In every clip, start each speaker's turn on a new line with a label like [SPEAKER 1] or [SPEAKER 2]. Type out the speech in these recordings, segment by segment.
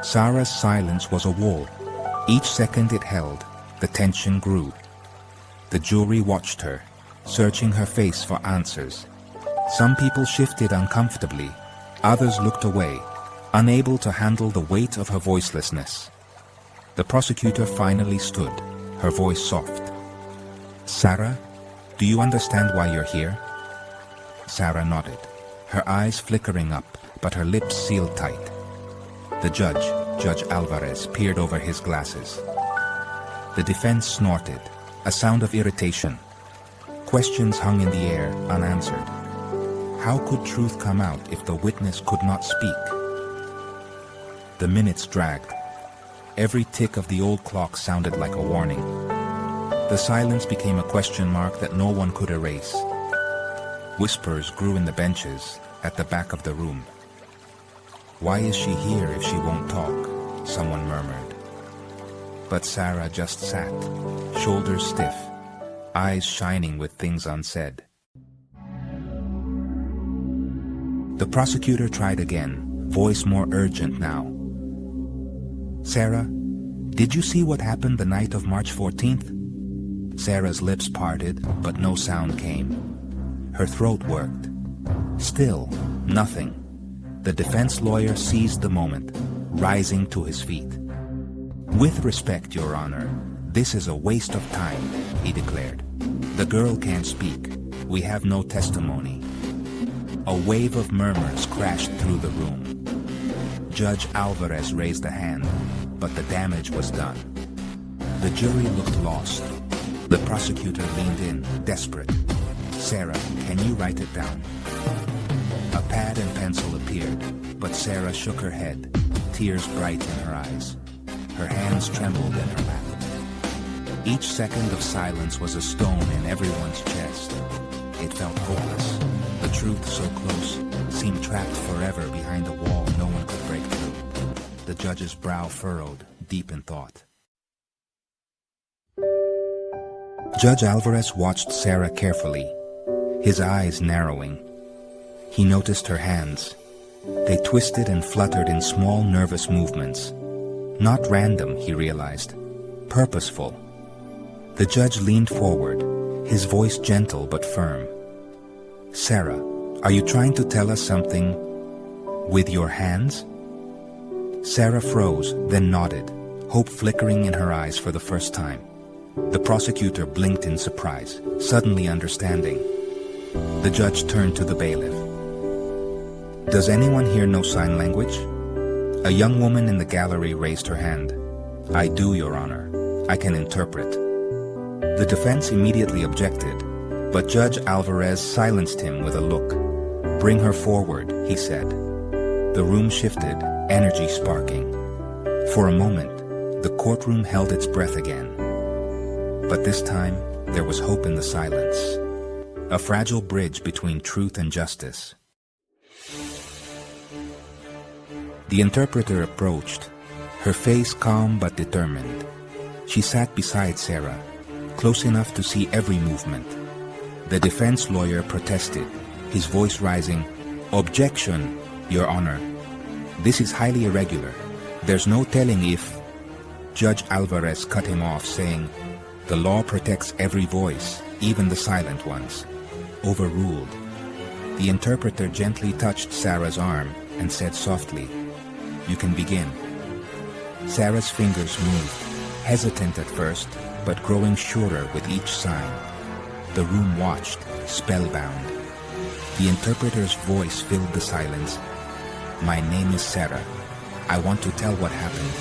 [SPEAKER 1] Sarah's silence was a wall. Each second it held, the tension grew. The jury watched her, searching her face for answers. Some people shifted uncomfortably, others looked away, unable to handle the weight of her voicelessness. The prosecutor finally stood, her voice soft. "Sarah, do you understand why you're here?" Sarah nodded, her eyes flickering up, but her lips sealed tight. The judge, Judge Alvarez, peered over his glasses. The defense snorted, a sound of irritation. Questions hung in the air, unanswered. How could truth come out if the witness could not speak? The minutes dragged. Every tick of the old clock sounded like a warning. The silence became a question mark that no one could erase. Whispers grew in the benches, at the back of the room. "Why is she here if she won't talk?" someone murmured. But Sarah just sat, shoulders stiff, eyes shining with things unsaid. The prosecutor tried again, voice more urgent now. "Sarah, did you see what happened the night of March 14th? Sarah's lips parted, but no sound came. Her throat worked. Still, nothing. The defense lawyer seized the moment, rising to his feet. "With respect, Your Honor, this is a waste of time," he declared. "The girl can't speak. We have no testimony." A wave of murmurs crashed through the room. Judge Alvarez raised a hand, but the damage was done. The jury looked lost. The prosecutor leaned in, desperate. "Sarah, can you write it down?" A pad and pencil appeared, but Sarah shook her head, tears bright in her eyes. Her hands trembled in her lap. Each second of silence was a stone in everyone's chest. It felt hopeless. The truth so close seemed trapped forever behind a wall no one could break through. The judge's brow furrowed, deep in thought. Judge Alvarez watched Sarah carefully, his eyes narrowing. He noticed her hands. They twisted and fluttered in small nervous movements. Not random, he realized. Purposeful. The judge leaned forward, his voice gentle but firm. "Sarah, are you trying to tell us something with your hands?" Sarah froze, then nodded, hope flickering in her eyes for the first time. The prosecutor blinked in surprise, suddenly understanding. The judge turned to the bailiff. "Does anyone here know sign language?" A young woman in the gallery raised her hand. "I do, Your Honor. I can interpret." The defense immediately objected, but Judge Alvarez silenced him with a look. "Bring her forward," he said. The room shifted, energy sparking. For a moment, the courtroom held its breath again. But this time, there was hope in the silence. A fragile bridge between truth and justice. The interpreter approached, her face calm but determined. She sat beside Sarah, close enough to see every movement. The defense lawyer protested, his voice rising. "Objection, Your Honor. This is highly irregular. There's no telling if..." Judge Alvarez cut him off, saying, "The law protects every voice, even the silent ones." Overruled. The interpreter gently touched Sarah's arm and said softly, "You can begin." Sarah's fingers moved, hesitant at first, but growing surer with each sign. The room watched, spellbound. The interpreter's voice filled the silence. "My name is Sarah. I want to tell what happened."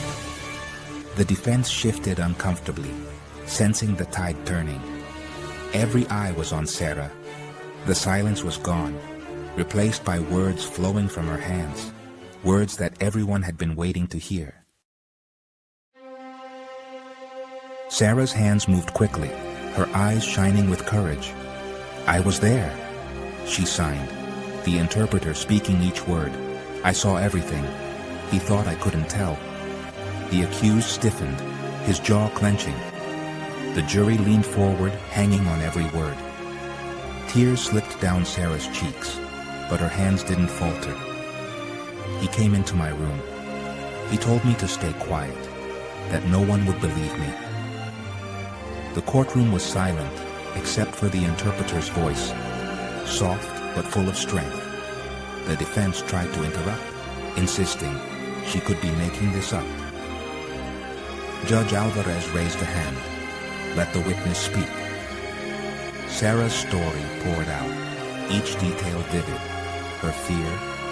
[SPEAKER 1] The defense shifted uncomfortably, sensing the tide turning. Every eye was on Sarah. The silence was gone, replaced by words flowing from her hands, words that everyone had been waiting to hear. Sarah's hands moved quickly, her eyes shining with courage. "I was there," she signed, the interpreter speaking each word. "I saw everything. He thought I couldn't tell." The accused stiffened, his jaw clenching. The jury leaned forward, hanging on every word. Tears slipped down Sarah's cheeks, but her hands didn't falter. "He came into my room. He told me to stay quiet, that no one would believe me. The courtroom was silent, except for the interpreter's voice, soft but full of strength. The defense tried to interrupt, insisting she could be making this up. Judge Alvarez raised a hand. Let the witness speak. Sarah's story poured out, each detail vivid, her fear,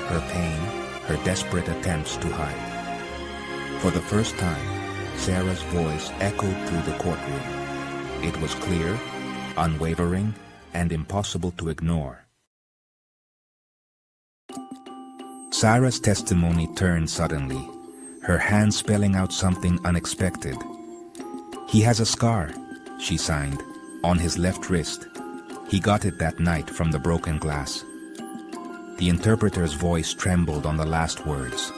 [SPEAKER 1] her pain, her desperate attempts to hide. For the first time, Sarah's voice echoed through the courtroom. It was clear, unwavering, and impossible to ignore. Sarah's testimony turned suddenly, her hand spelling out something unexpected. "He has a scar," she signed, "on his left wrist. He got it that night from the broken glass." The interpreter's voice trembled on the last words.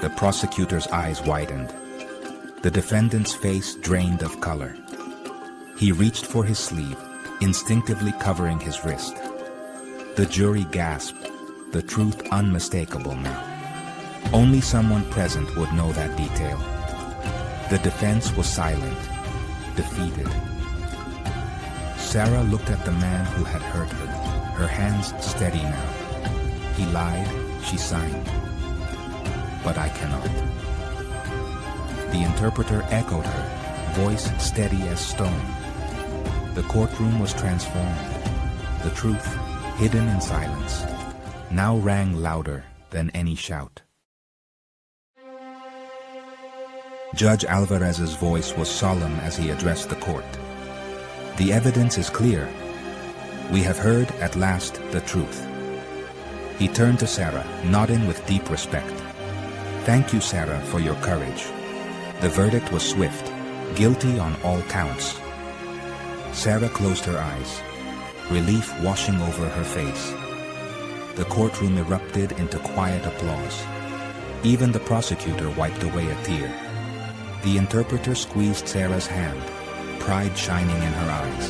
[SPEAKER 1] The prosecutor's eyes widened. The defendant's face drained of color. He reached for his sleeve, instinctively covering his wrist. The jury gasped, the truth unmistakable now. Only someone present would know that detail. The defense was silent, defeated. Sarah looked at the man who had hurt her hands steady now. "He lied," she signed. "But I cannot." The interpreter echoed her, voice steady as stone. The courtroom was transformed. The truth, hidden in silence, now rang louder than any shout. Judge Alvarez's voice was solemn as he addressed the court. "The evidence is clear. We have heard at last the truth." He turned to Sarah, nodding with deep respect. "Thank you, Sarah, for your courage." The verdict was swift, guilty on all counts. Sarah closed her eyes, relief washing over her face. The courtroom erupted into quiet applause. Even the prosecutor wiped away a tear. The interpreter squeezed Sarah's hand, pride shining in her eyes.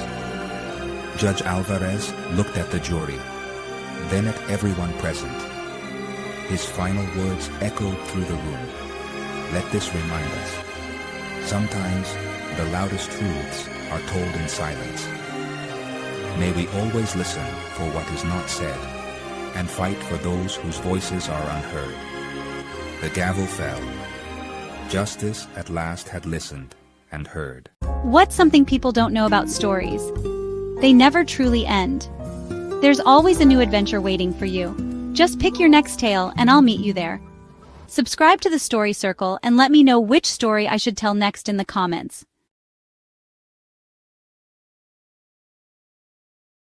[SPEAKER 1] Judge Alvarez looked at the jury, then at everyone present. His final words echoed through the room. Let this remind us. Sometimes the loudest truths are told in silence. May we always listen for what is not said, and fight for those whose voices are unheard. The gavel fell. Justice at last had listened and heard.
[SPEAKER 2] What's something people don't know about stories? They never truly end. There's always a new adventure waiting for you. Just pick your next tale and I'll meet you there. Subscribe to the Story Circle and let me know which story I should tell next in the comments.